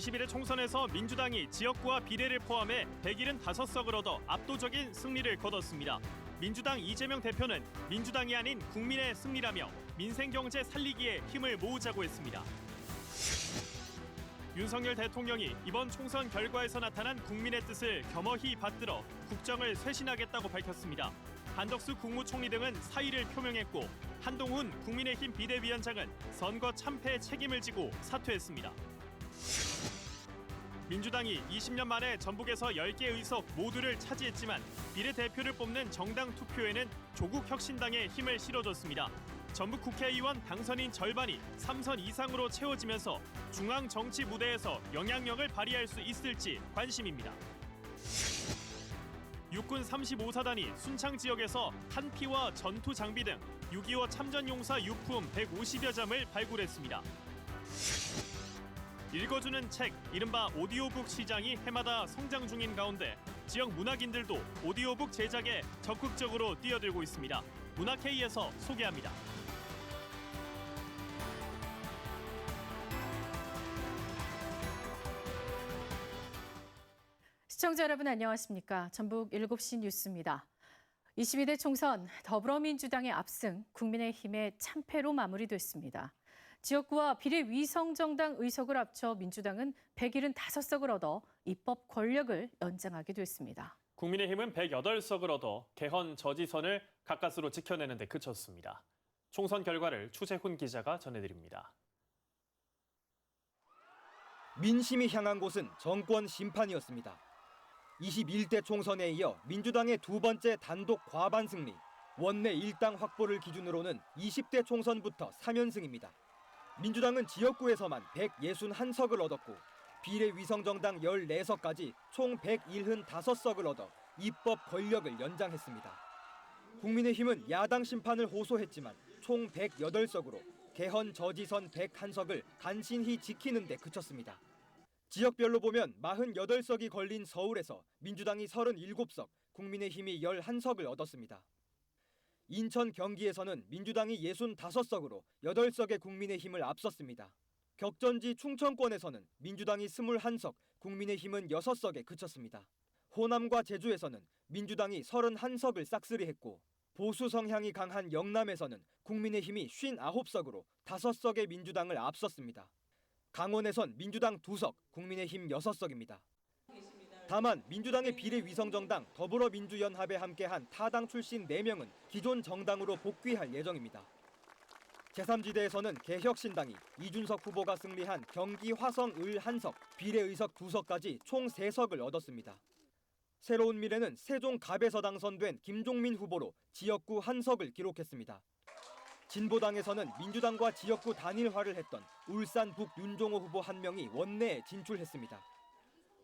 21대 총선에서 민주당이 지역구와 비례를 포함해 175석을 얻어 압도적인 승리를 거뒀습니다. 민주당 이재명 대표는 민주당이 아닌 국민의 승리라며 민생경제 살리기에 힘을 모으자고 했습니다. 윤석열 대통령이 이번 총선 결과에서 나타난 국민의 뜻을 겸허히 받들어 국정을 쇄신하겠다고 밝혔습니다. 한덕수 국무총리 등은 사의를 표명했고 한동훈 국민의힘 비대위원장은 선거 참패 책임을 지고 사퇴했습니다. 민주당이 20년 만에 전북에서 10개 의석 모두를 차지했지만 비례대표를 뽑는 정당 투표에는 조국혁신당에 힘을 실어줬습니다. 전북 국회의원 당선인 절반이 3선 이상으로 채워지면서 중앙 정치 무대에서 영향력을 발휘할 수 있을지 관심입니다. 육군 35사단이 순창 지역에서 탄피와 전투 장비 등 6.25 참전용사 유품 150여 점을 발굴했습니다. 읽어주는 책, 이른바 오디오북 시장이 해마다 성장 중인 가운데 지역 문학인들도 오디오북 제작에 적극적으로 뛰어들고 있습니다. 문학회의에서 소개합니다. 시청자 여러분 안녕하십니까? 전북 7시 뉴스입니다. 22대 총선 더불어민주당의 압승, 국민의힘의 참패로 마무리됐습니다. 지역구와 비례위성정당 의석을 합쳐 민주당은 175석을 얻어 입법 권력을 연장하게 됐습니다. 국민의힘은 108석을 얻어 개헌 저지선을 가까스로 지켜내는 데 그쳤습니다. 총선 결과를 추재훈 기자가 전해드립니다. 민심이 향한 곳은 정권 심판이었습니다. 21대 총선에 이어 민주당의 두 번째 단독 과반 승리, 원내 일당 확보를 기준으로는 20대 총선부터 3연승입니다. 민주당은 지역구에서만 161석을 얻었고 비례위성정당 14석까지 총 175석을 얻어 입법 권력을 연장했습니다. 국민의힘은 야당 심판을 호소했지만 총 108석으로 개헌 저지선 101석을 간신히 지키는 데 그쳤습니다. 지역별로 보면 48석이 걸린 서울에서 민주당이 37석, 국민의힘이 11석을 얻었습니다. 인천, 경기에서는 민주당이 65석으로 8석의 국민의힘을 앞섰습니다. 격전지 충청권에서는 민주당이 21석, 국민의힘은 6석에 그쳤습니다. 호남과 제주에서는 민주당이 31석을 싹쓸이했고 보수 성향이 강한 영남에서는 국민의힘이 59석으로 5석의 민주당을 앞섰습니다. 강원에선 민주당 2석, 국민의힘 6석입니다. 다만 민주당의 비례위성정당 더불어민주연합에 함께한 타당 출신 4명은 기존 정당으로 복귀할 예정입니다. 제3지대에서는 개혁신당이 이준석 후보가 승리한 경기 화성 을 1석, 비례의석 2석까지 총 3석을 얻었습니다. 새로운 미래는 세종 갑에서 당선된 김종민 후보로 지역구 1석을 기록했습니다. 진보당에서는 민주당과 지역구 단일화를 했던 울산 북 윤종호 후보 1명이 원내에 진출했습니다.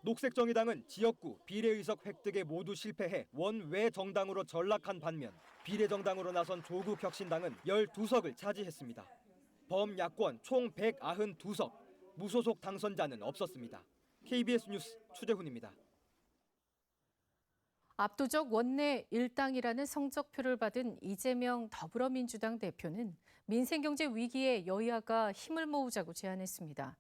녹색정의당은 지역구 비례의석 획득에 모두 실패해 원외 정당으로 전락한 반면 비례정당으로 나선 조국혁신당은 12석을 차지했습니다. 범야권 총 192석, 무소속 당선자는 없었습니다. KBS 뉴스 추재훈입니다. 압도적 원내 일당이라는 성적표를 받은 이재명 더불어민주당 대표는 민생경제 위기에 여야가 힘을 모으자고 제안했습니다.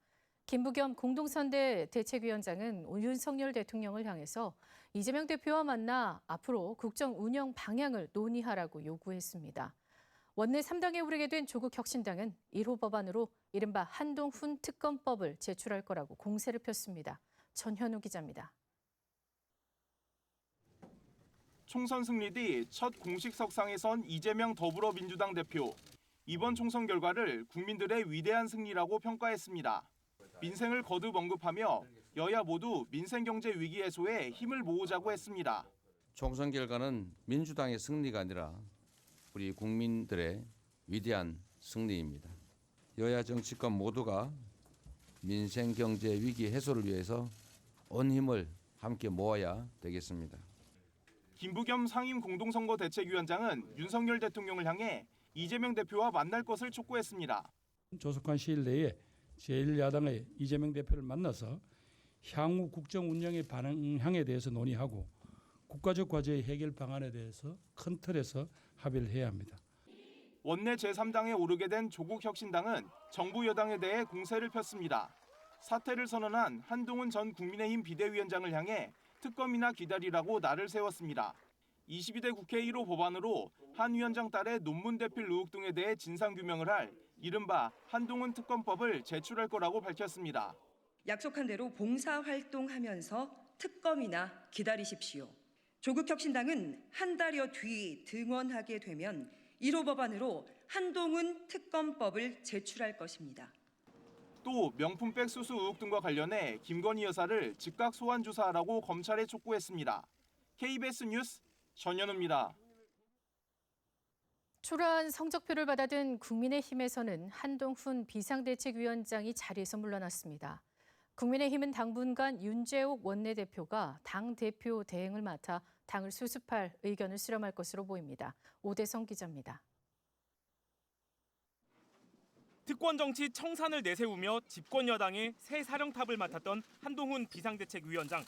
김부겸 공동선대 대책위원장은 윤석열 대통령을 향해서 이재명 대표와 만나 앞으로 국정 운영 방향을 논의하라고 요구했습니다. 원내 3당에 오르게 된 조국혁신당은 1호 법안으로 이른바 한동훈 특검법을 제출할 거라고 공세를 폈습니다. 전현우 기자입니다. 총선 승리 뒤 첫 공식 석상에 선 이재명 더불어민주당 대표. 이번 총선 결과를 국민들의 위대한 승리라고 평가했습니다. 민생을 거듭 언급하며 여야 모두 민생경제 위기 해소에 힘을 모으자고 했습니다. 총선 결과는 민주당의 승리가 아니라 우리 국민들의 위대한 승리입니다. 여야 정치권 모두가 민생경제 위기 해소를 위해서 온 힘을 함께 모아야 되겠습니다. 김부겸 상임 공동선거 대책위원장은 윤석열 대통령을 향해 이재명 대표와 만날 것을 촉구했습니다. 조속한 시일 내에 제1야당의 이재명 대표를 만나서 향후 국정 운영의 방향에 대해서 논의하고 국가적 과제의 해결 방안에 대해서 큰 틀에서 합의를 해야 합니다. 원내 제3당에 오르게 된 조국혁신당은 정부 여당에 대해 공세를 폈습니다. 사퇴를 선언한 한동훈 전 국민의힘 비대위원장을 향해 특검이나 기다리라고 날을 세웠습니다. 22대 국회 1호 법안으로 한 위원장 딸의 논문 대필 의혹 등에 대해 진상규명을 할 이른바 한동훈 특검법을 제출할 거라고 밝혔습니다. 약속한 대로 봉사활동하면서 특검이나 기다리십시오. 조국혁신당은 한 달여 뒤 등원하게 되면 1호 법안으로 한동훈 특검법을 제출할 것입니다. 또 명품백 수수 의혹 등과 관련해 김건희 여사를 즉각 소환 조사하라고 검찰에 촉구했습니다. KBS 뉴스 전현우입니다. 초라한 성적표를 받아든 국민의힘에서는 한동훈 비상대책위원장이 자리에서 물러났습니다. 국민의힘은 당분간 윤재옥 원내대표가 당대표 대행을 맡아 당을 수습할 의견을 수렴할 것으로 보입니다. 오대성 기자입니다. 특권 정치 청산을 내세우며 집권 여당의 새 사령탑을 맡았던 한동훈 비상대책위원장.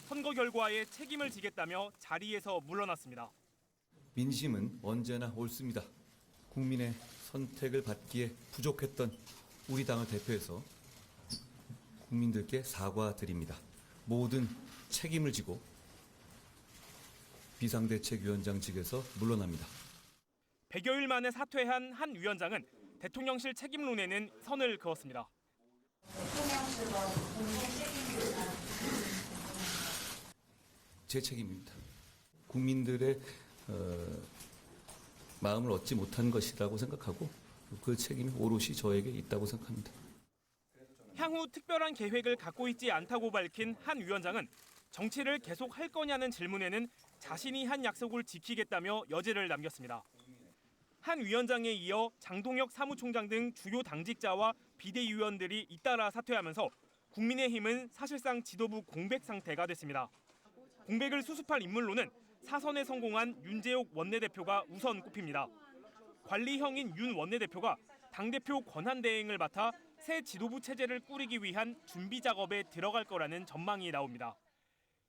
선거 결과에 책임을 지겠다며 자리에서 물러났습니다. 민심은 언제나 옳습니다. 국민의 선택을 받기에 부족했던 우리 당을 대표해서 국민들께 사과드립니다. 모든 책임을 지고 비상대책위원장직에서 물러납니다. 100여일 만에 사퇴한 한 위원장은 대통령실 책임론에는 선을 그었습니다. 제 책임입니다. 국민들의 마음을 얻지 못한 것이라고 생각하고 그 책임이 오롯이 저에게 있다고 생각합니다. 향후 특별한 계획을 갖고 있지 않다고 밝힌 한 위원장은 정치를 계속할 거냐는 질문에는 자신이 한 약속을 지키겠다며 여지를 남겼습니다. 한 위원장에 이어 장동혁 사무총장 등 주요 당직자와 비대위원들이 잇따라 사퇴하면서 국민의힘은 사실상 지도부 공백 상태가 됐습니다. 공백을 수습할 인물로는 사선에 성공한 윤재옥 원내대표가 우선 꼽힙니다. 관리형인 윤 원내대표가 당대표 권한대행을 맡아 새 지도부 체제를 꾸리기 위한 준비 작업에 들어갈 거라는 전망이 나옵니다.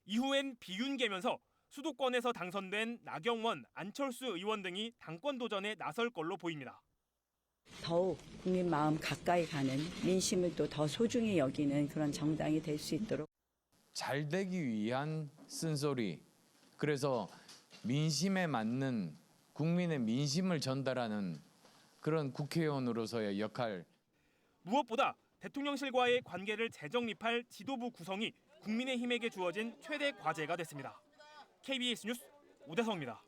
이후엔 비윤계면서 수도권에서 당선된 나경원, 안철수 의원 등이 당권 도전에 나설 걸로 보입니다. 더욱 국민 마음 가까이 가는 민심을 또 더 소중히 여기는 그런 정당이 될 수 있도록 잘 되기 위한 쓴소리, 그래서 민심에 맞는 국민의 민심을 전달하는 그런 국회의원으로서의 역할. 무엇보다 대통령실과의 관계를 재정립할 지도부 구성이 국민의힘에게 주어진 최대 과제가 됐습니다. KBS 뉴스 오대성입니다.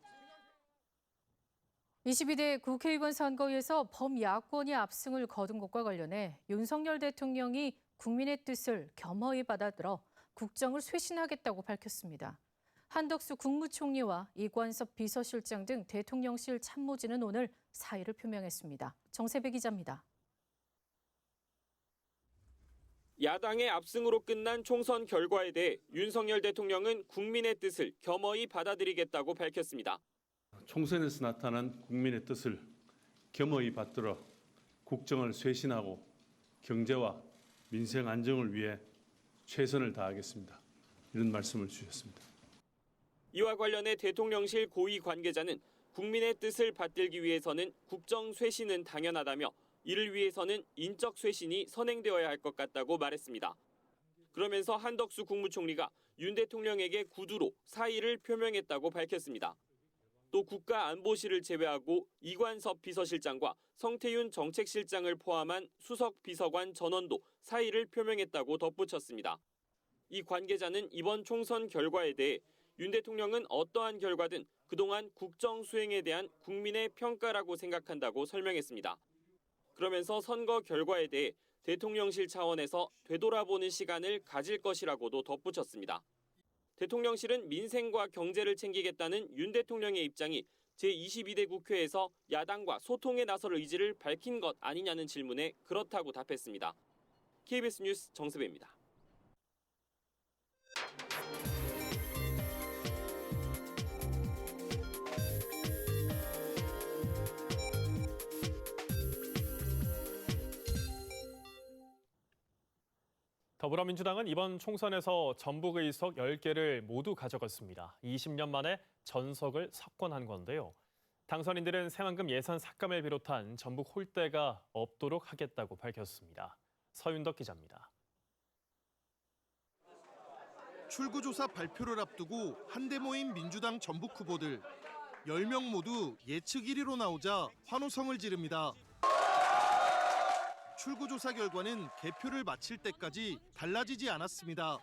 22대 국회의원 선거에서 범야권이 압승을 거둔 것과 관련해 윤석열 대통령이 국민의 뜻을 겸허히 받아들여 국정을 쇄신하겠다고 밝혔습니다. 한덕수 국무총리와 이관섭 비서실장 등 대통령실 참모진은 오늘 사의를 표명했습니다. 정세배 기자입니다. 야당의 압승으로 끝난 총선 결과에 대해 윤석열 대통령은 국민의 뜻을 겸허히 받아들이겠다고 밝혔습니다. 총선에서 나타난 국민의 뜻을 겸허히 받들어 국정을 쇄신하고 경제와 민생 안정을 위해 최선을 다하겠습니다. 이런 말씀을 주셨습니다. 이와 관련해 대통령실 고위 관계자는 국민의 뜻을 받들기 위해서는 국정 쇄신은 당연하다며 이를 위해서는 인적 쇄신이 선행되어야 할 것 같다고 말했습니다. 그러면서 한덕수 국무총리가 윤 대통령에게 구두로 사의를 표명했다고 밝혔습니다. 또 국가안보실을 제외하고 이관섭 비서실장과 성태윤 정책실장을 포함한 수석 비서관 전원도 사의를 표명했다고 덧붙였습니다. 이 관계자는 이번 총선 결과에 대해 윤 대통령은 어떠한 결과든 그동안 국정 수행에 대한 국민의 평가라고 생각한다고 설명했습니다. 그러면서 선거 결과에 대해 대통령실 차원에서 되돌아보는 시간을 가질 것이라고도 덧붙였습니다. 대통령실은 민생과 경제를 챙기겠다는 윤 대통령의 입장이 제22대 국회에서 야당과 소통에 나설 의지를 밝힌 것 아니냐는 질문에 그렇다고 답했습니다. KBS 뉴스 정세배입니다. 더불어민주당은 이번 총선에서 전북 의석 10개를 모두 가져갔습니다. 20년 만에 전석을 석권한 건데요. 당선인들은 새만금 예산 삭감을 비롯한 전북 홀대가 없도록 하겠다고 밝혔습니다. 서윤덕 기자입니다. 출구조사 발표를 앞두고 한데 모인 민주당 전북 후보들 10명 모두 예측 1위로 나오자 환호성을 지릅니다. 출구조사 결과는 개표를 마칠 때까지 달라지지 않았습니다.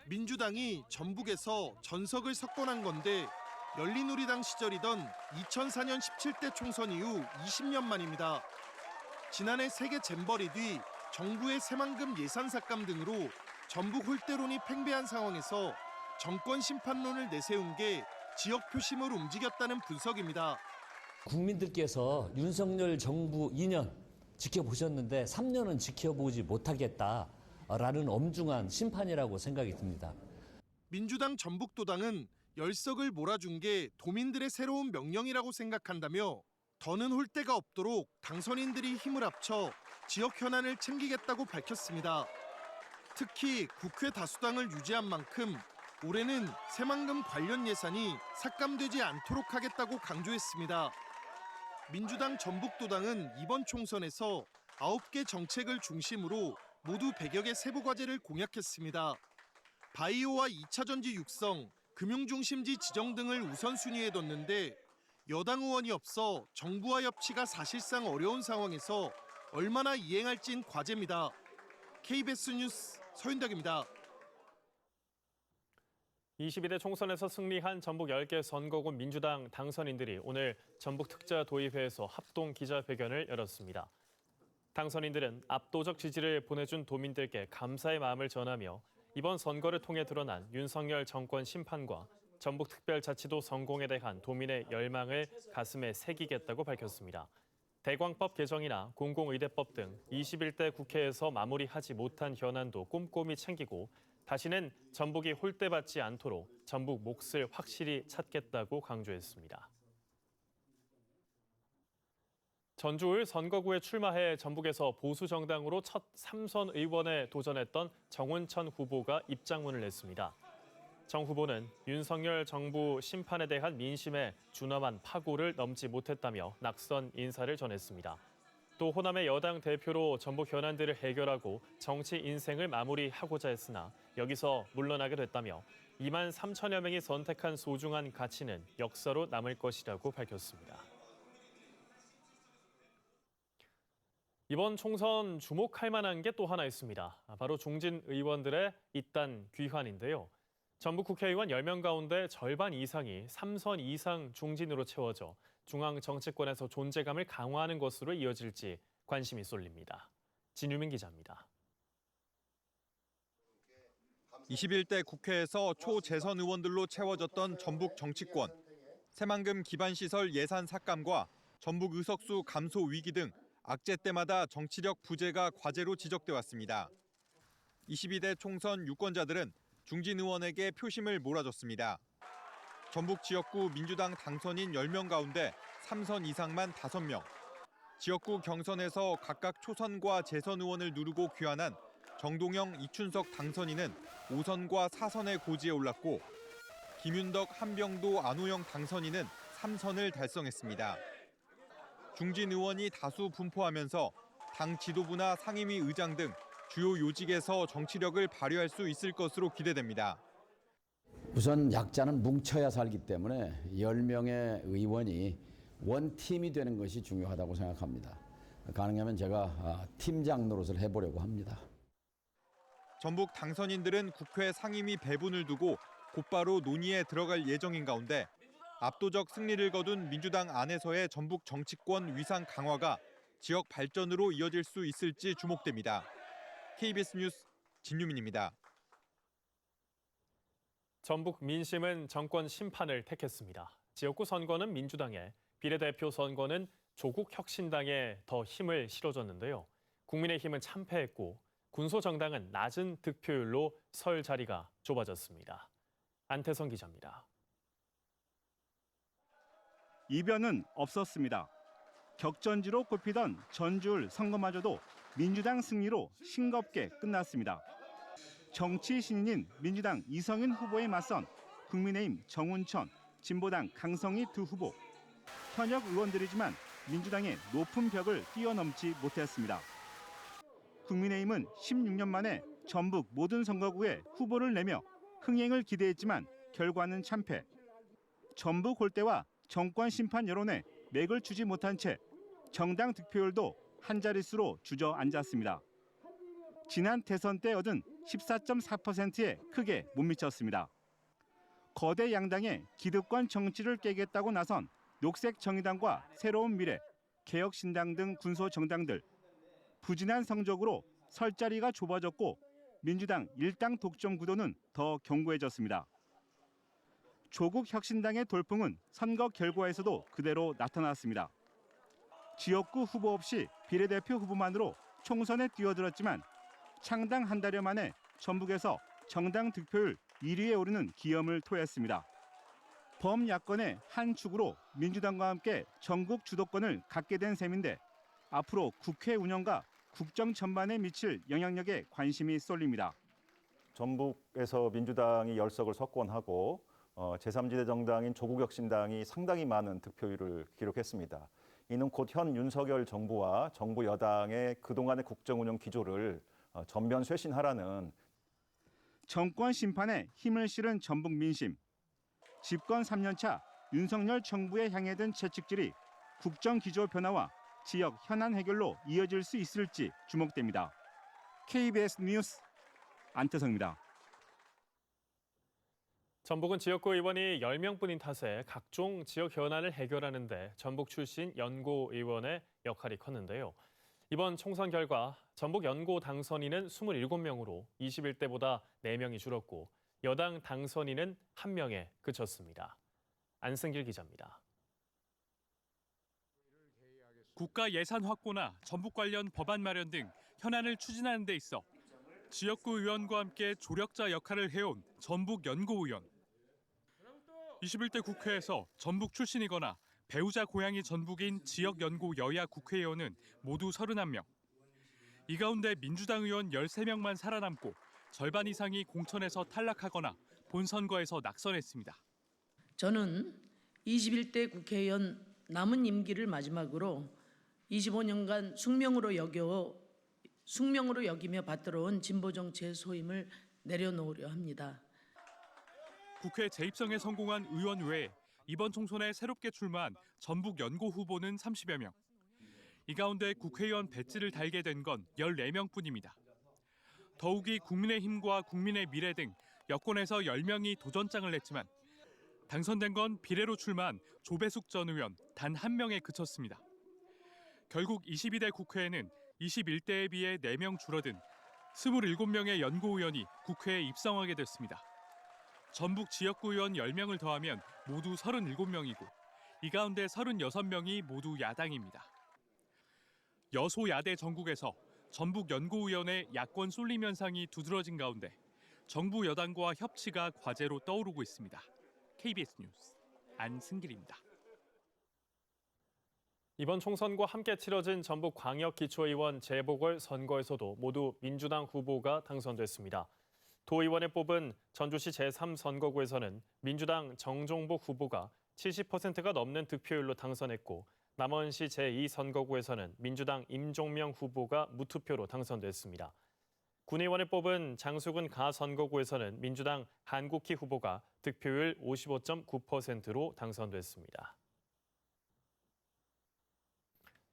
민주당이 전북에서 전석을 석권한 건데 열린우리당 시절이던 2004년 17대 총선 이후 20년 만입니다. 지난해 세계 잼버리 뒤 정부의 새만금 예산 삭감 등으로 전북 홀대론이 팽배한 상황에서 정권 심판론을 내세운 게 지역 표심을 움직였다는 분석입니다. 국민들께서 윤석열 정부 2년 지켜보셨는데 3년은 지켜보지 못하겠다라는 엄중한 심판이라고 생각이 듭니다. 민주당 전북도당은 열석을 몰아준 게 도민들의 새로운 명령이라고 생각한다며 더는 홀대가 없도록 당선인들이 힘을 합쳐 지역 현안을 챙기겠다고 밝혔습니다. 특히 국회 다수당을 유지한 만큼 올해는 새만금 관련 예산이 삭감되지 않도록 하겠다고 강조했습니다. 민주당 전북도당은 이번 총선에서 9개 정책을 중심으로 모두 100여 개 세부 과제를 공약했습니다. 바이오와 2차 전지 육성, 금융중심지 지정 등을 우선순위에 뒀는데 여당 의원이 없어 정부와 협치가 사실상 어려운 상황에서 얼마나 이행할진 과제입니다. KBS 뉴스 서윤덕입니다. 22대 총선에서 승리한 전북 10개 선거구 민주당 당선인들이 오늘 전북 특자 도의회에서 합동 기자회견을 열었습니다. 당선인들은 압도적 지지를 보내준 도민들께 감사의 마음을 전하며 이번 선거를 통해 드러난 윤석열 정권 심판과 전북특별자치도 성공에 대한 도민의 열망을 가슴에 새기겠다고 밝혔습니다. 대광법 개정이나 공공의대법 등 21대 국회에서 마무리하지 못한 현안도 꼼꼼히 챙기고 다시는 전북이 홀대받지 않도록 전북 몫을 확실히 찾겠다고 강조했습니다. 전주을 선거구에 출마해 전북에서 보수 정당으로 첫 3선 의원에 도전했던 정운천 후보가 입장문을 냈습니다. 정 후보는 윤석열 정부 심판에 대한 민심에 준엄한 파고를 넘지 못했다며 낙선 인사를 전했습니다. 또 호남의 여당 대표로 전북 현안들을 해결하고 정치 인생을 마무리하고자 했으나 여기서 물러나게 됐다며 2만 3천여 명이 선택한 소중한 가치는 역사로 남을 것이라고 밝혔습니다. 이번 총선 주목할 만한 게 또 하나 있습니다. 바로 중진 의원들의 잇단 귀환인데요. 전북 국회의원 10명 가운데 절반 이상이 3선 이상 중진으로 채워져 중앙 정치권에서 존재감을 강화하는 것으로 이어질지 관심이 쏠립니다. 진유민 기자입니다. 21대 국회에서 초재선 의원들로 채워졌던 전북 정치권. 새만금 기반시설 예산 삭감과 전북 의석수 감소 위기 등 악재 때마다 정치력 부재가 과제로 지적돼 왔습니다. 22대 총선 유권자들은 중진 의원에게 표심을 몰아줬습니다. 전북 지역구 민주당 당선인 10명 가운데 3선 이상만 5명. 지역구 경선에서 각각 초선과 재선 의원을 누르고 귀환한 정동영, 이춘석 당선인은 5선과 4선의 고지에 올랐고 김윤덕, 한병도, 안호영 당선인은 3선을 달성했습니다. 중진 의원이 다수 분포하면서 당 지도부나 상임위 의장 등 주요 요직에서 정치력을 발휘할 수 있을 것으로 기대됩니다. 우선 약자는 뭉쳐야 살기 때문에 10명의 의원이 원팀이 되는 것이 중요하다고 생각합니다. 가능하면 제가 팀장 노릇을 해보려고 합니다. 전북 당선인들은 국회 상임위 배분을 두고 곧바로 논의에 들어갈 예정인 가운데 압도적 승리를 거둔 민주당 안에서의 전북 정치권 위상 강화가 지역 발전으로 이어질 수 있을지 주목됩니다. KBS 뉴스 진유민입니다. 전북 민심은 정권 심판을 택했습니다. 지역구 선거는 민주당에, 비례대표 선거는 조국혁신당에 더 힘을 실어줬는데요. 국민의힘은 참패했고 군소정당은 낮은 득표율로 설 자리가 좁아졌습니다. 안태성 기자입니다. 이변은 없었습니다. 격전지로 꼽히던 전주을 선거마저도 민주당 승리로 싱겁게 끝났습니다. 정치 신인인 민주당 이성윤 후보에 맞선 국민의힘 정운천, 진보당 강성희 두 후보. 현역 의원들이지만 민주당의 높은 벽을 뛰어넘지 못했습니다. 국민의힘은 16년 만에 전북 모든 선거구에 후보를 내며 흥행을 기대했지만 결과는 참패. 전북 홀대와 정권 심판 여론에 맥을 추지 못한 채 정당 득표율도 한 자릿수로 주저앉았습니다. 지난 대선 때 얻은 14.4%에 크게 못 미쳤습니다. 거대 양당의 기득권 정치를 깨겠다고 나선 녹색정의당과 새로운 미래, 개혁신당 등 군소 정당들. 부진한 성적으로 설 자리가 좁아졌고 민주당 일당 독점 구도는 더 견고해졌습니다. 조국 혁신당의 돌풍은 선거 결과에서도 그대로 나타났습니다. 지역구 후보 없이 비례대표 후보만으로 총선에 뛰어들었지만 창당 한 달여 만에 전북에서 정당 득표율 1위에 오르는 기염을 토했습니다. 범야권의 한 축으로 민주당과 함께 전국 주도권을 갖게 된 셈인데 앞으로 국회 운영과 국정 전반에 미칠 영향력에 관심이 쏠립니다. 전북에서 민주당이 열석을 석권하고 제3지대 정당인 조국혁신당이 상당히 많은 득표율을 기록했습니다. 이는 곧 현 윤석열 정부와 정부 여당의 그동안의 국정 운영 기조를 전면 쇄신하라는 정권 심판에 힘을 실은 전북 민심. 집권 3년차 윤석열 정부에 향해 든 채찍질이 국정 기조 변화와 지역 현안 해결로 이어질 수 있을지 주목됩니다. KBS 뉴스 안태성입니다. 전북은 지역구 의원이 10명뿐인 탓에 각종 지역 현안을 해결하는 데 전북 출신 연고 의원의 역할이 컸는데요. 이번 총선 결과 전북 연고 당선인은 27명으로 21대보다 4명이 줄었고 여당 당선인은 1명에 그쳤습니다. 안승길 기자입니다. 국가 예산 확보나 전북 관련 법안 마련 등 현안을 추진하는 데 있어 지역구 의원과 함께 조력자 역할을 해온 전북 연고의원. 21대 국회에서 전북 출신이거나 배우자 고향이 전북인 지역 연고 여야 국회의원은 모두 31명. 이 가운데 민주당 의원 13명만 살아남고 절반 이상이 공천에서 탈락하거나 본선거에서 낙선했습니다. 저는 21대 국회의원 남은 임기를 마지막으로 25년간 숙명으로 여기며 받들어온 진보 정치의 소임을 내려놓으려 합니다. 국회 재입성에 성공한 의원 외에 이번 총선에 새롭게 출마한 전북 연고 후보는 30여 명. 이 가운데 국회의원 배지를 달게 된 건 14명뿐입니다. 더욱이 국민의힘과 국민의 미래 등 여권에서 10명이 도전장을 냈지만 당선된 건 비례로 출마한 조배숙 전 의원 단 1명에 그쳤습니다. 결국 22대 국회에는 21대에 비해 4명 줄어든 27명의 연고 의원이 국회에 입성하게 됐습니다. 전북 지역구 의원 10명을 더하면 모두 37명이고 이 가운데 36명이 모두 야당입니다. 여소야대 전국에서 전북 연고의원의 야권 쏠림 현상이 두드러진 가운데 정부 여당과 협치가 과제로 떠오르고 있습니다. KBS 뉴스 안승길입니다. 이번 총선과 함께 치러진 전북 광역기초의원 재보궐선거에서도 모두 민주당 후보가 당선됐습니다. 도의원에 뽑은 전주시 제3선거구에서는 민주당 정종복 후보가 70%가 넘는 득표율로 당선했고 남원시 제2선거구에서는 민주당 임종명 후보가 무투표로 당선됐습니다. 군의원에 뽑은 장수군 가선거구에서는 민주당 한국희 후보가 득표율 55.9%로 당선됐습니다.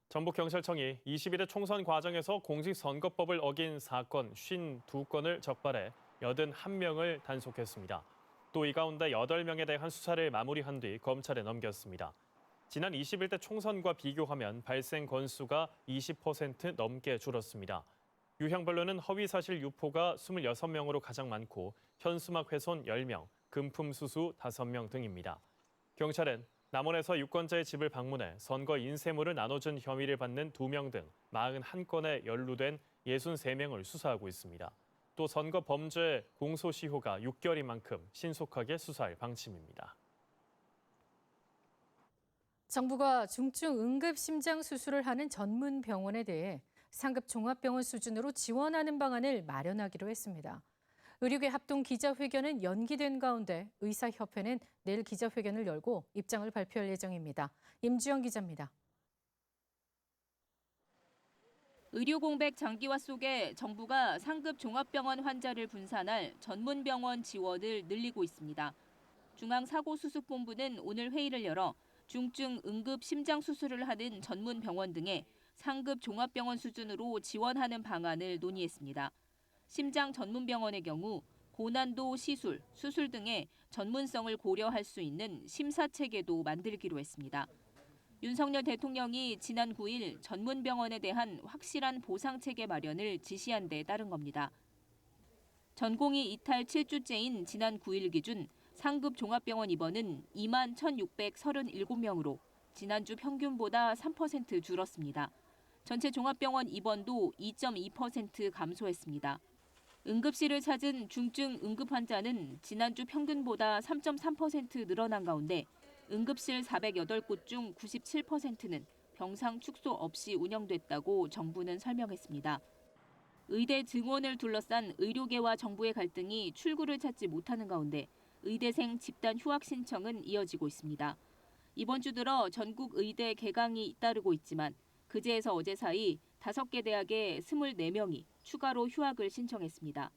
전북경찰청이 21대 총선 과정에서 공직선거법을 어긴 사건 52건을 적발해 81명을 단속했습니다. 또 이 가운데 8명에 대한 수사를 마무리한 뒤 검찰에 넘겼습니다. 지난 21대 총선과 비교하면 발생 건수가 20% 넘게 줄었습니다. 유형별로는 허위사실 유포가 26명으로 가장 많고 현수막 훼손 10명, 금품 수수 5명 등입니다. 경찰은 남원에서 유권자의 집을 방문해 선거 인쇄물을 나눠준 혐의를 받는 2명 등 41건에 연루된 63명을 수사하고 있습니다. 또 선거 범죄 공소시효가 6개월인 만큼 신속하게 수사할 방침입니다. 정부가 중증 응급 심장 수술을 하는 전문 병원에 대해 상급 종합병원 수준으로 지원하는 방안을 마련하기로 했습니다. 의료계 합동 기자회견은 연기된 가운데 의사협회는 내일 기자회견을 열고 입장을 발표할 예정입니다. 임주영 기자입니다. 의료 공백 장기화 속에 정부가 상급 종합병원 환자를 분산할 전문병원 지원을 늘리고 있습니다. 중앙사고수습본부는 오늘 회의를 열어 중증 응급 심장 수술을 하는 전문병원 등에 상급 종합병원 수준으로 지원하는 방안을 논의했습니다. 심장 전문병원의 경우 고난도 시술, 수술 등의 전문성을 고려할 수 있는 심사체계도 만들기로 했습니다. 윤석열 대통령이 지난 9일 전문병원에 대한 확실한 보상체계 마련을 지시한 데 따른 겁니다. 전공의 이탈 7주째인 지난 9일 기준 상급 종합병원 입원은 2만 1,637명으로 지난주 평균보다 3% 줄었습니다. 전체 종합병원 입원도 2.2% 감소했습니다. 응급실을 찾은 중증 응급 환자는 지난주 평균보다 3.3% 늘어난 가운데 응급실 408곳 중 97%는 병상 축소 없이 운영됐다고 정부는 설명했습니다. 의대 증원을 둘러싼 의료계와 정부의 갈등이 출구를 찾지 못하는 가운데 의대생 집단 휴학 신청은 이어지고 있습니다. 이번 주 들어 전국 의대 개강이 잇따르고 있지만 그제에서 어제 사이 5개 대학의 24명이 추가로 휴학을 신청했습니다.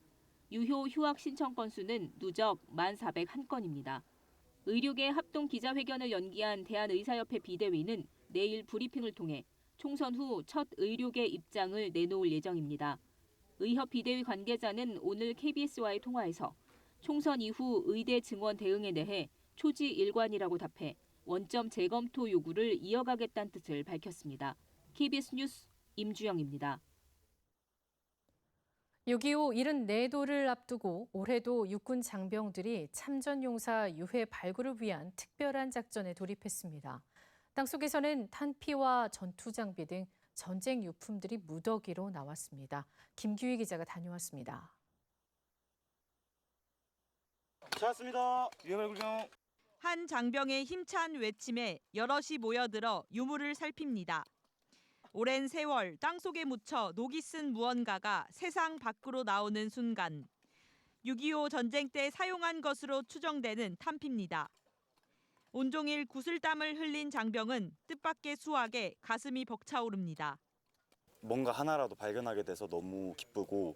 유효 휴학 신청 건수는 누적 1,401건입니다. 의료계 합동 기자회견을 연기한 대한의사협회 비대위는 내일 브리핑을 통해 총선 후 첫 의료계 입장을 내놓을 예정입니다. 의협 비대위 관계자는 오늘 KBS와의 통화에서 총선 이후 의대 증원 대응에 대해 초지일관이라고 답해 원점 재검토 요구를 이어가겠다는 뜻을 밝혔습니다. KBS 뉴스 임주영입니다. 6.25 74도를 앞두고 올해도 육군 장병들이 참전용사 유해 발굴을 위한 특별한 작전에 돌입했습니다. 땅속에서는 탄피와 전투 장비 등 전쟁 유품들이 무더기로 나왔습니다. 김규희 기자가 다녀왔습니다. 찾았습니다. 유해 발굴경. 한 장병의 힘찬 외침에 여럿이 모여들어 유물을 살핍니다. 오랜 세월 땅속에 묻혀 녹이 쓴 무언가가 세상 밖으로 나오는 순간 6.25 전쟁 때 사용한 것으로 추정되는 탄피입니다. 온종일 구슬땀을 흘린 장병은 뜻밖의 수확에 가슴이 벅차오릅니다. 뭔가 하나라도 발견하게 돼서 너무 기쁘고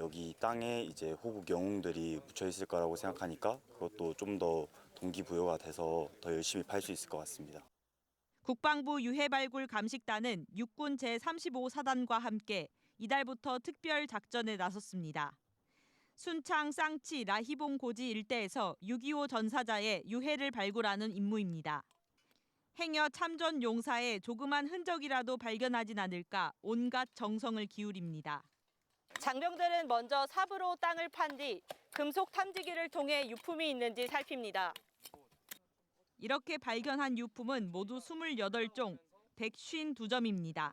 여기 땅에 이제 호국 영웅들이 묻혀 있을 거라고 생각하니까 그것도 좀 더 동기부여가 돼서 더 열심히 팔 수 있을 것 같습니다. 국방부 유해발굴 감식단은 육군 제35사단과 함께 이달부터 특별 작전에 나섰습니다. 순창, 쌍치, 라희봉 고지 일대에서 6.25 전사자의 유해를 발굴하는 임무입니다. 행여 참전 용사의 조그만 흔적이라도 발견하진 않을까 온갖 정성을 기울입니다. 장병들은 먼저 삽으로 땅을 판 뒤 금속 탐지기를 통해 유품이 있는지 살핍니다. 이렇게 발견한 유품은 모두 28종, 152점입니다.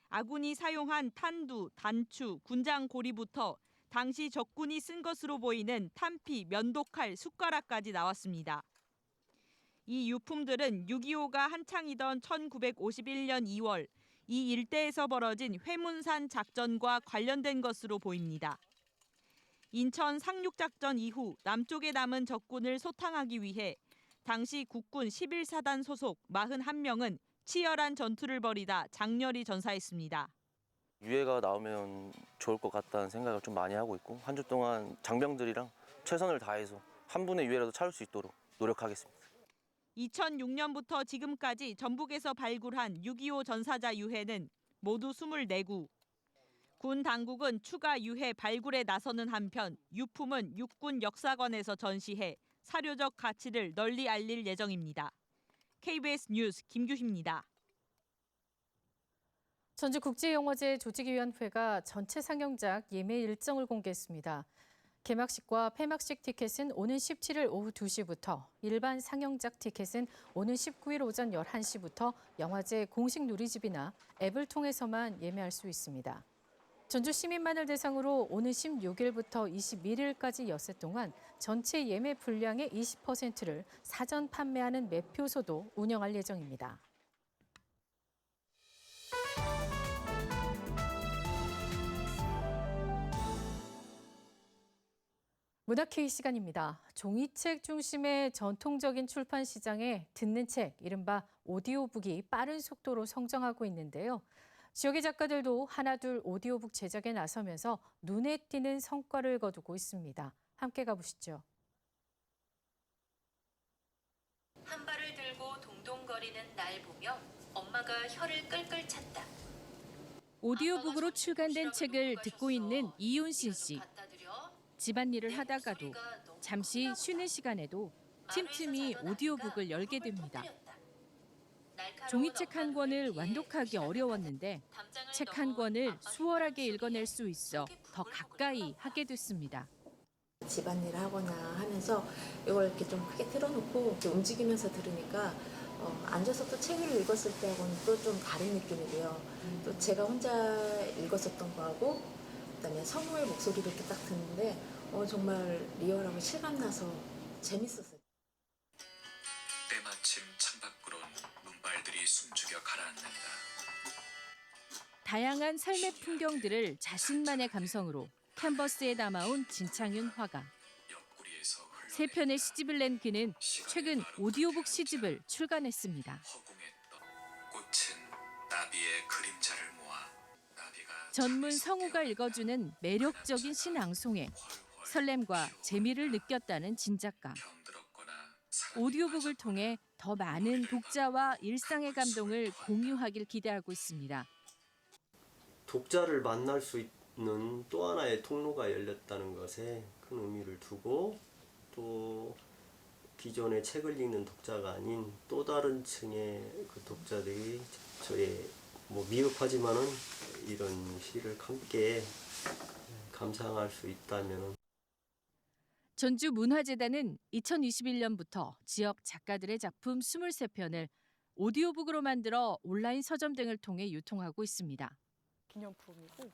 아군이 사용한 탄두, 단추, 군장 고리부터 당시 적군이 쓴 것으로 보이는 탄피, 면도칼, 숟가락까지 나왔습니다. 이 유품들은 6.25가 한창이던 1951년 2월 이 일대에서 벌어진 회문산 작전과 관련된 것으로 보입니다. 인천 상륙작전 이후 남쪽에 남은 적군을 소탕하기 위해 당시 국군 11사단 소속 41명은 치열한 전투를 벌이다 장렬히 전사했습니다. 유해가 나오면 좋을 것 같다는 생각을 좀 많이 하고 있고 한 주 동안 장병들이랑 최선을 다해서 한 분의 유해라도 찾을 수 있도록 노력하겠습니다. 2006년부터 지금까지 전북에서 발굴한 6.25 전사자 유해는 모두 24구. 군 당국은 추가 유해 발굴에 나서는 한편 유품은 육군 역사관에서 전시해 사료적 가치를 널리 알릴 예정입니다. KBS 뉴스 김규희입니다. 전주국제영화제 조직위원회가 전체 상영작 예매 일정을 공개했습니다. 개막식과 폐막식 티켓은 오는 17일 오후 2시부터, 일반 상영작 티켓은 오는 19일 오전 11시부터 영화제 공식 누리집이나 앱을 통해서만 예매할 수 있습니다. 전주 시민만을 대상으로 오는 16일부터 21일까지 엿새 동안 전체 예매 분량의 20%를 사전 판매하는 매표소도 운영할 예정입니다. 문화케이 시간입니다. 종이책 중심의 전통적인 출판 시장에 듣는 책, 이른바 오디오북이 빠른 속도로 성장하고 있는데요. 지역의 작가들도 하나둘 오디오북 제작에 나서면서 눈에 띄는 성과를 거두고 있습니다. 함께 가보시죠. 한 발을 들고 동동거리는 날 보며 엄마가 혀를 끌끌 찼다. 오디오북으로 출간된 책을 듣고 있는 이윤신 씨. 집안일을 하다가도 잠시 쉬는 시간에도 틈틈이 오디오북을 열게 됩니다. 종이책 한 권을 완독하기 어려웠는데 책 한 권을 수월하게 읽어낼 수 있어 더 가까이 하게 됐습니다. 집안일을 하거나 하면서 이걸 이렇게 좀 크게 틀어놓고 이렇게 움직이면서 들으니까 앉아서 또 책을 읽었을 때하고는 또 좀 다른 느낌이고요. 또 제가 혼자 읽었었던 거하고 그다음에 성우의 목소리를 이렇게 딱 듣는데 정말 리얼하고 실감나서 재밌었어요. 때마침 창밖으론 눈발들이 숨죽여 가라앉는다. 다양한 삶의 풍경들을 자신만의 감성으로 캔버스에 담아온 진창윤 화가. 3편의 시집을 낸 그는 최근 오디오북 시집을 출간했습니다. 꽃은 나비의 그림자를 모아 전문 성우가 읽어주는 매력적인 신앙송에 설렘과 재미를 느꼈다는 진 작가. 오디오북을 통해 더 많은 독자와 일상의 감동을 공유하길 기대하고 있습니다. 독자를 만날 수 있는 또 하나의 통로가 열렸다는 것에 큰 의미를 두고 또 기존의 책을 읽는 독자가 아닌 또 다른 층의 그 독자들이 저의 미흡하지만은 이런 시를 함께 감상할 수 있다면은. 전주문화재단은 2021년부터 지역 작가들의 작품 23편을 오디오북으로 만들어 온라인 서점 등을 통해 유통하고 있습니다.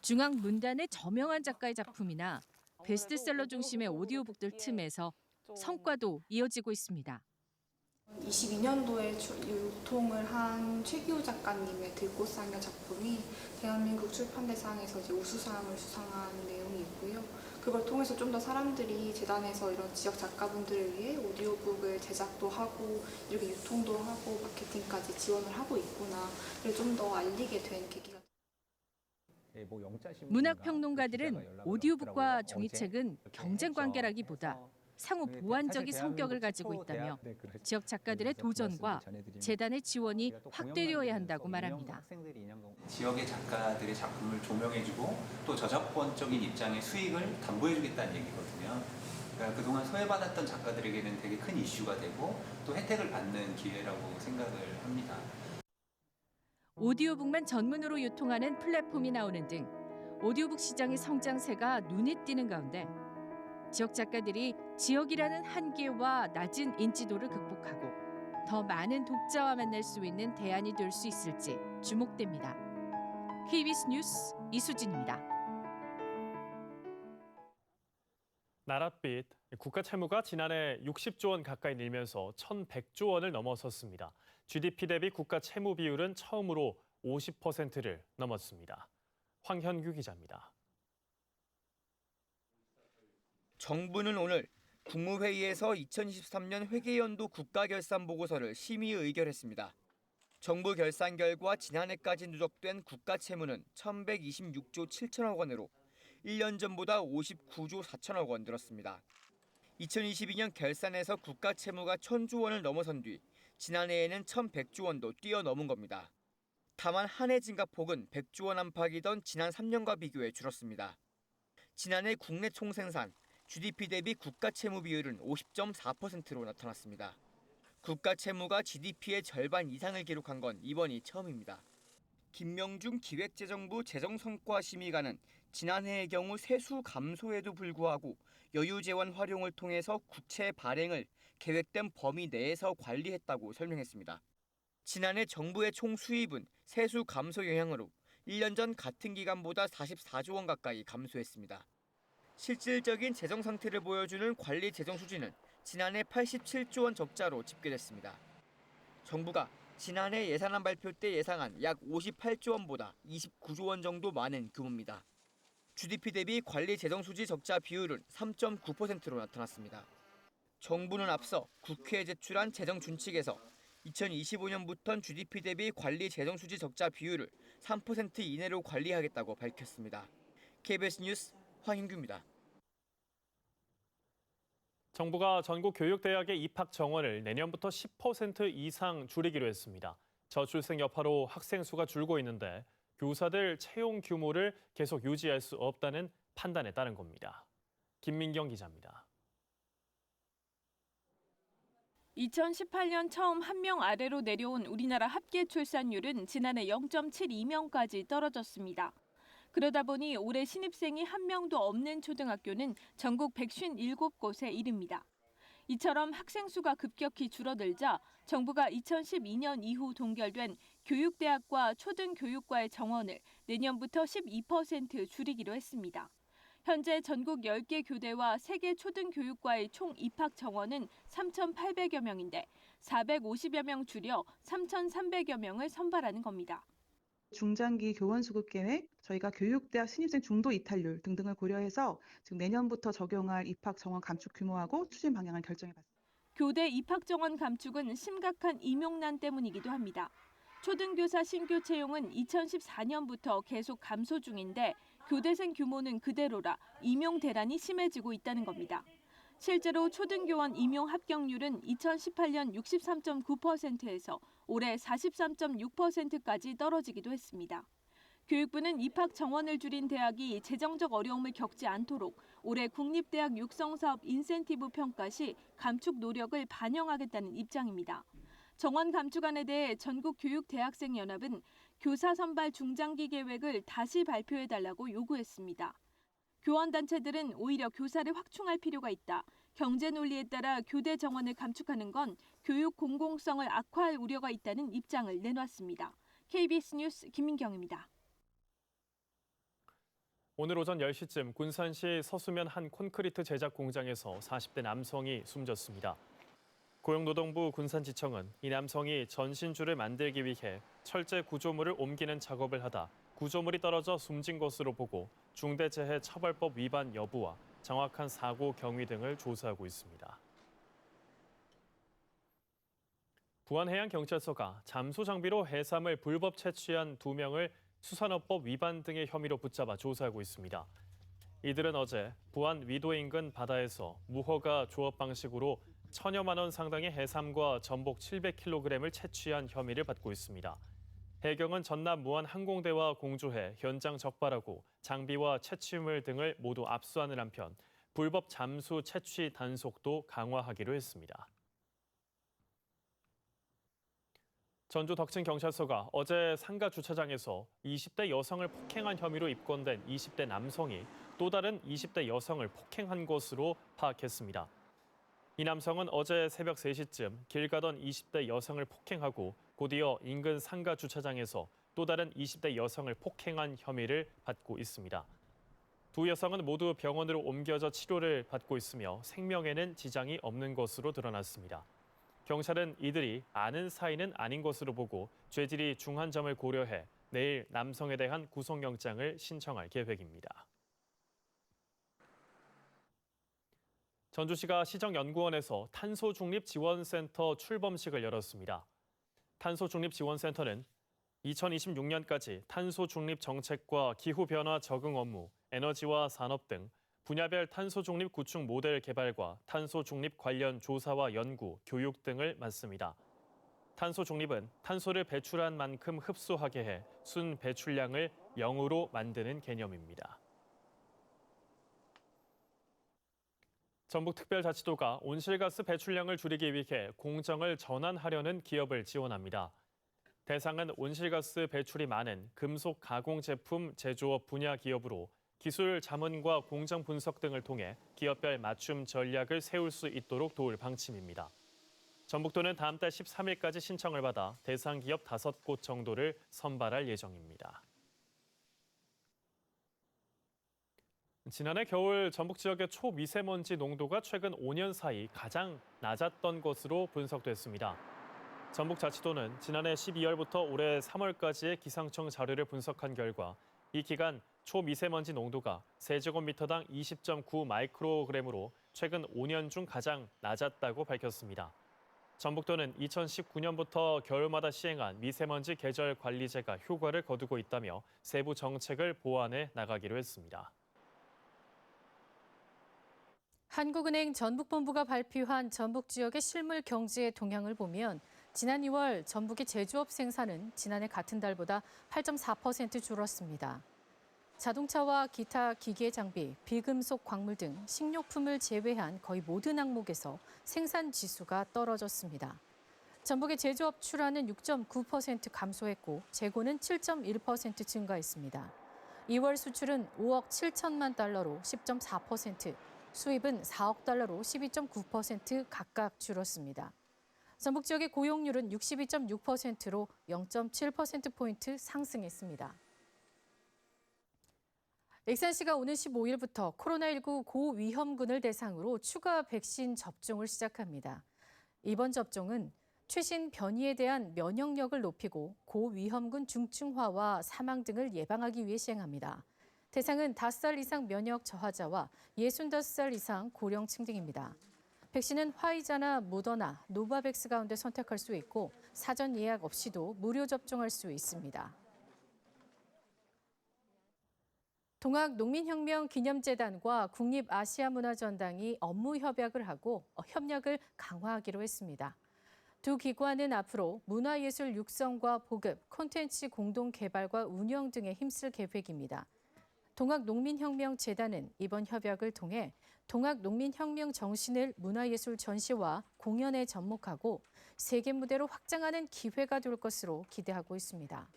중앙문단의 저명한 작가의 작품이나 베스트셀러 중심의 오디오북들 틈에서 성과도 이어지고 있습니다. 22년도에 유통을 한 최기호 작가님의 들꽃상여 작품이 대한민국 출판대상에서 이제 우수상을 수상한 내용이 있고요. 그걸 통해서 좀 더 사람들이 재단에서 이런 지역 작가분들을 위해 오디오북을 제작도 하고 이렇게 유통도 하고 마케팅까지 지원을 하고 있구나를 좀 더 알리게 된 계기가. 문학평론가들은 오디오북과 종이책은 경쟁 관계라기보다 상호 보완적인 성격을 가지고 있다며 지역 작가들의 도전과 재단의 지원이 확대되어야 한다고 말합니다. 지역의 작가들의 작품을 조명해주고 또 저작권적인 입장의 수익을 담보해주겠다는 얘기거든요. 그러니까 그동안 소외받았던 작가들에게는 되게 큰 이슈가 되고 또 혜택을 받는 기회라고 생각을 합니다. 오디오북만 전문으로 유통하는 플랫폼이 나오는 등 오디오북 시장의 성장세가 눈에 띄는 가운데 지역 작가들이 지역이라는 한계와 낮은 인지도를 극복하고 더 많은 독자와 만날 수 있는 대안이 될 수 있을지 주목됩니다. KBS 뉴스 이수진입니다. 나랏빛, 국가 채무가 지난해 60조 원 가까이 늘면서 1,100조 원을 넘어섰습니다. GDP 대비 국가 채무 비율은 처음으로 50%를 넘었습니다. 황현규 기자입니다. 정부는 오늘 국무회의에서 2023년 회계연도 국가결산보고서를 심의 의결했습니다. 정부 결산 결과 지난해까지 누적된 국가 채무는 1,126조 7천억 원으로 1년 전보다 59조 4천억 원 늘었습니다. 2022년 결산에서 국가 채무가 1,000조 원을 넘어선 뒤 지난해에는 1,100조 원도 뛰어넘은 겁니다. 다만 한 해 증가폭은 100조 원 안팎이던 지난 3년과 비교해 줄었습니다. 지난해 국내 총생산, GDP 대비 국가 채무 비율은 50.4%로 나타났습니다. 국가 채무가 GDP의 절반 이상을 기록한 건 이번이 처음입니다. 김명중 기획재정부 재정성과심의관은 지난해의 경우 세수 감소에도 불구하고 여유재원 활용을 통해서 국채 발행을 계획된 범위 내에서 관리했다고 설명했습니다. 지난해 정부의 총 수입은 세수 감소 영향으로 1년 전 같은 기간보다 44조 원 가까이 감소했습니다. 실질적인 재정 상태를 보여주는 관리 재정 수지는 지난해 87조 원 적자로 집계됐습니다. 정부가 지난해 예산안 발표 때 예상한 약 58조 원보다 29조 원 정도 많은 규모입니다. GDP 대비 관리 재정 수지 적자 비율은 3.9%로 나타났습니다. 정부는 앞서 국회에 제출한 재정 준칙에서 2025년부터는 GDP 대비 관리 재정 수지 적자 비율을 3% 이내로 관리하겠다고 밝혔습니다. KBS 뉴스 황인규입니다. 정부가 전국 교육대학의 입학 정원을 내년부터 10% 이상 줄이기로 했습니다. 저출생 여파로 학생 수가 줄고 있는데 교사들 채용 규모를 계속 유지할 수 없다는 판단에 따른 겁니다. 김민경 기자입니다. 2018년 처음 1명 아래로 내려온 우리나라 합계 출산율은 지난해 0.72명까지 떨어졌습니다. 그러다 보니 올해 신입생이 1명도 없는 초등학교는 전국 157곳에 이릅니다. 이처럼 학생 수가 급격히 줄어들자 정부가 2012년 이후 동결된 교육대학과 초등교육과의 정원을 내년부터 12% 줄이기로 했습니다. 현재 전국 10개 교대와 3개 초등교육과의 총 입학 정원은 3,800여 명인데 450여 명 줄여 3,300여 명을 선발하는 겁니다. 중장기 교원 수급 계획, 저희가 교육대학 신입생 중도 이탈률 등등을 고려해서 지금 내년부터 적용할 입학 정원 감축 규모하고 추진 방향을 결정해봤습니다. 교대 입학 정원 감축은 심각한 임용난 때문이기도 합니다. 초등교사 신규 채용은 2014년부터 계속 감소 중인데 교대생 규모는 그대로라 임용 대란이 심해지고 있다는 겁니다. 실제로 초등교원 임용 합격률은 2018년 63.9%에서 올해 43.6%까지 떨어지기도 했습니다. 교육부는 입학 정원을 줄인 대학이 재정적 어려움을 겪지 않도록 올해 국립대학 육성사업 인센티브 평가 시 감축 노력을 반영하겠다는 입장입니다. 정원 감축안에 대해 전국교육대학생연합은 교사 선발 중장기 계획을 다시 발표해달라고 요구했습니다. 교원단체들은 오히려 교사를 확충할 필요가 있다. 경제 논리에 따라 교대 정원을 감축하는 건 교육 공공성을 악화할 우려가 있다는 입장을 내놨습니다. KBS 뉴스 김민경입니다. 오늘 오전 10시쯤 군산시 서수면 한 콘크리트 제작 공장에서 40대 남성이 숨졌습니다. 고용노동부 군산지청은 이 남성이 전신줄을 만들기 위해 철제 구조물을 옮기는 작업을 하다 구조물이 떨어져 숨진 것으로 보고 중대재해처벌법 위반 여부와 정확한 사고 경위 등을 조사하고 있습니다. 부안해양경찰서가 잠수 장비로 해삼을 불법 채취한 2명을 수산업법 위반 등의 혐의로 붙잡아 조사하고 있습니다. 이들은 어제 부안 위도 인근 바다에서 무허가 조업 방식으로 1,000여만 원 상당의 해삼과 전복 700kg을 채취한 혐의를 받고 있습니다. 해경은 전남 무안 항공대와 공조해 현장 적발하고 장비와 채취물 등을 모두 압수하는 한편 불법 잠수 채취 단속도 강화하기로 했습니다. 전주 덕진경찰서가 어제 상가 주차장에서 20대 여성을 폭행한 혐의로 입건된 20대 남성이 또 다른 20대 여성을 폭행한 것으로 파악했습니다. 이 남성은 어제 새벽 3시쯤 길 가던 20대 여성을 폭행하고 곧이어 인근 상가 주차장에서 또 다른 20대 여성을 폭행한 혐의를 받고 있습니다. 두 여성은 모두 병원으로 옮겨져 치료를 받고 있으며 생명에는 지장이 없는 것으로 드러났습니다. 경찰은 이들이 아는 사이는 아닌 것으로 보고 죄질이 중한 점을 고려해 내일 남성에 대한 구속영장을 신청할 계획입니다. 전주시가 시정연구원에서 탄소중립지원센터 출범식을 열었습니다. 탄소중립지원센터는 2026년까지 탄소중립 정책과 기후변화 적응 업무, 에너지와 산업 등 분야별 탄소중립 구축 모델 개발과 탄소중립 관련 조사와 연구, 교육 등을 맡습니다. 탄소중립은 탄소를 배출한 만큼 흡수하게 해 순 배출량을 0으로 만드는 개념입니다. 전북특별자치도가 온실가스 배출량을 줄이기 위해 공정을 전환하려는 기업을 지원합니다. 대상은 온실가스 배출이 많은 금속 가공 제품 제조업 분야 기업으로 기술 자문과 공정 분석 등을 통해 기업별 맞춤 전략을 세울 수 있도록 도울 방침입니다. 전북도는 다음 달 13일까지 신청을 받아 대상 기업 5곳 정도를 선발할 예정입니다. 지난해 겨울 전북 지역의 초미세먼지 농도가 최근 5년 사이 가장 낮았던 것으로 분석됐습니다. 전북자치도는 지난해 12월부터 올해 3월까지의 기상청 자료를 분석한 결과 이 기간 초미세먼지 농도가 세제곱미터당 20.9 마이크로그램으로 최근 5년 중 가장 낮았다고 밝혔습니다. 전북도는 2019년부터 겨울마다 시행한 미세먼지 계절 관리제가 효과를 거두고 있다며 세부 정책을 보완해 나가기로 했습니다. 한국은행 전북본부가 발표한 전북 지역의 실물 경제의 동향을 보면 지난 2월 전북의 제조업 생산은 지난해 같은 달보다 8.4% 줄었습니다. 자동차와 기타 기계 장비, 비금속 광물 등 식료품을 제외한 거의 모든 항목에서 생산 지수가 떨어졌습니다. 전북의 제조업 출하는 6.9% 감소했고 재고는 7.1% 증가했습니다. 2월 수출은 5억 7천만 달러로 10.4%, 수입은 4억 달러로 12.9% 각각 줄었습니다. 전북 지역의 고용률은 62.6%로 0.7%포인트 상승했습니다. 익산시가 오는 15일부터 코로나19 고위험군을 대상으로 추가 백신 접종을 시작합니다. 이번 접종은 최신 변이에 대한 면역력을 높이고 고위험군 중증화와 사망 등을 예방하기 위해 시행합니다. 대상은 5살 이상 면역 저하자와 65살 이상 고령층 등입니다. 백신은 화이자나 모더나, 노바백스 가운데 선택할 수 있고 사전 예약 없이도 무료 접종할 수 있습니다. 동학농민혁명기념재단과 국립아시아문화전당이 업무 협약을 하고 협력을 강화하기로 했습니다. 두 기관은 앞으로 문화예술 육성과 보급, 콘텐츠 공동 개발과 운영 등에 힘쓸 계획입니다. 동학농민혁명재단은 이번 협약을 통해 동학농민혁명 정신을 문화예술 전시와 공연에 접목하고 세계 무대로 확장하는 기회가 될 것으로 기대하고 있습니다.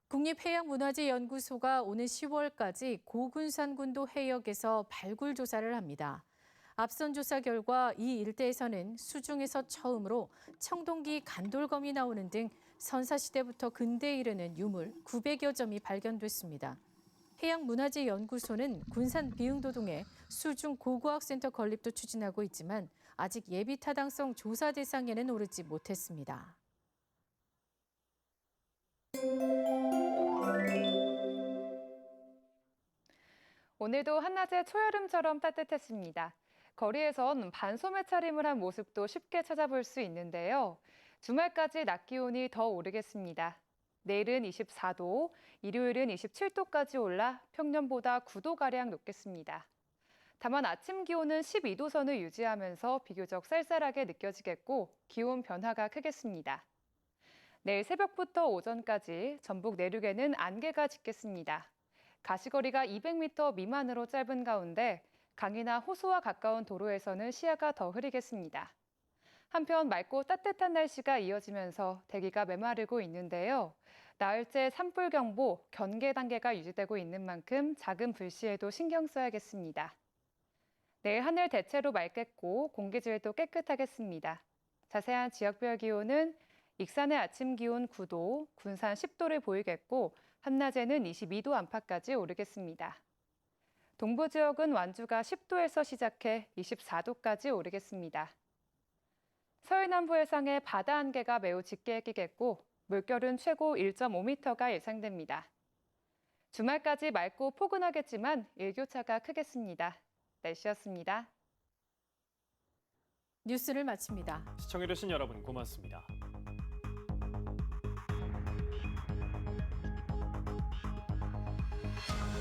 국립해양문화재연구소가 오는 10월까지 고군산군도 해역에서 발굴 조사를 합니다. 앞선 조사 결과 이 일대에서는 수중에서 처음으로 청동기 간돌검이 나오는 등 선사시대부터 근대에 이르는 유물 900여 점이 발견됐습니다. 해양문화재연구소는 군산 비흥도동에 수중 고고학센터 건립도 추진하고 있지만 아직 예비 타당성 조사 대상에는 오르지 못했습니다. 오늘도 한낮에 초여름처럼 따뜻했습니다. 거리에선 반소매 차림을 한 모습도 쉽게 찾아볼 수 있는데요. 주말까지 낮 기온이 더 오르겠습니다. 내일은 24도, 일요일은 27도까지 올라 평년보다 9도가량 높겠습니다. 다만 아침 기온은 12도 선을 유지하면서 비교적 쌀쌀하게 느껴지겠고 기온 변화가 크겠습니다. 내일 새벽부터 오전까지 전북 내륙에는 안개가 짙겠습니다. 가시거리가 200m 미만으로 짧은 가운데 강이나 호수와 가까운 도로에서는 시야가 더 흐리겠습니다. 한편 맑고 따뜻한 날씨가 이어지면서 대기가 메마르고 있는데요. 나흘째 산불경보, 경계 단계가 유지되고 있는 만큼 작은 불씨에도 신경 써야겠습니다. 내일 하늘 대체로 맑겠고 공기질도 깨끗하겠습니다. 자세한 지역별 기온은 익산의 아침 기온 9도, 군산 10도를 보이겠고 한낮에는 22도 안팎까지 오르겠습니다. 동부 지역은 완주가 10도에서 시작해 24도까지 오르겠습니다. 서해 남부 해상에 바다 안개가 매우 짙게 끼겠고 물결은 최고 1.5m가 예상됩니다. 주말까지 맑고 포근하겠지만 일교차가 크겠습니다. 날씨였습니다. 뉴스를 마칩니다. 시청해주신 여러분 고맙습니다.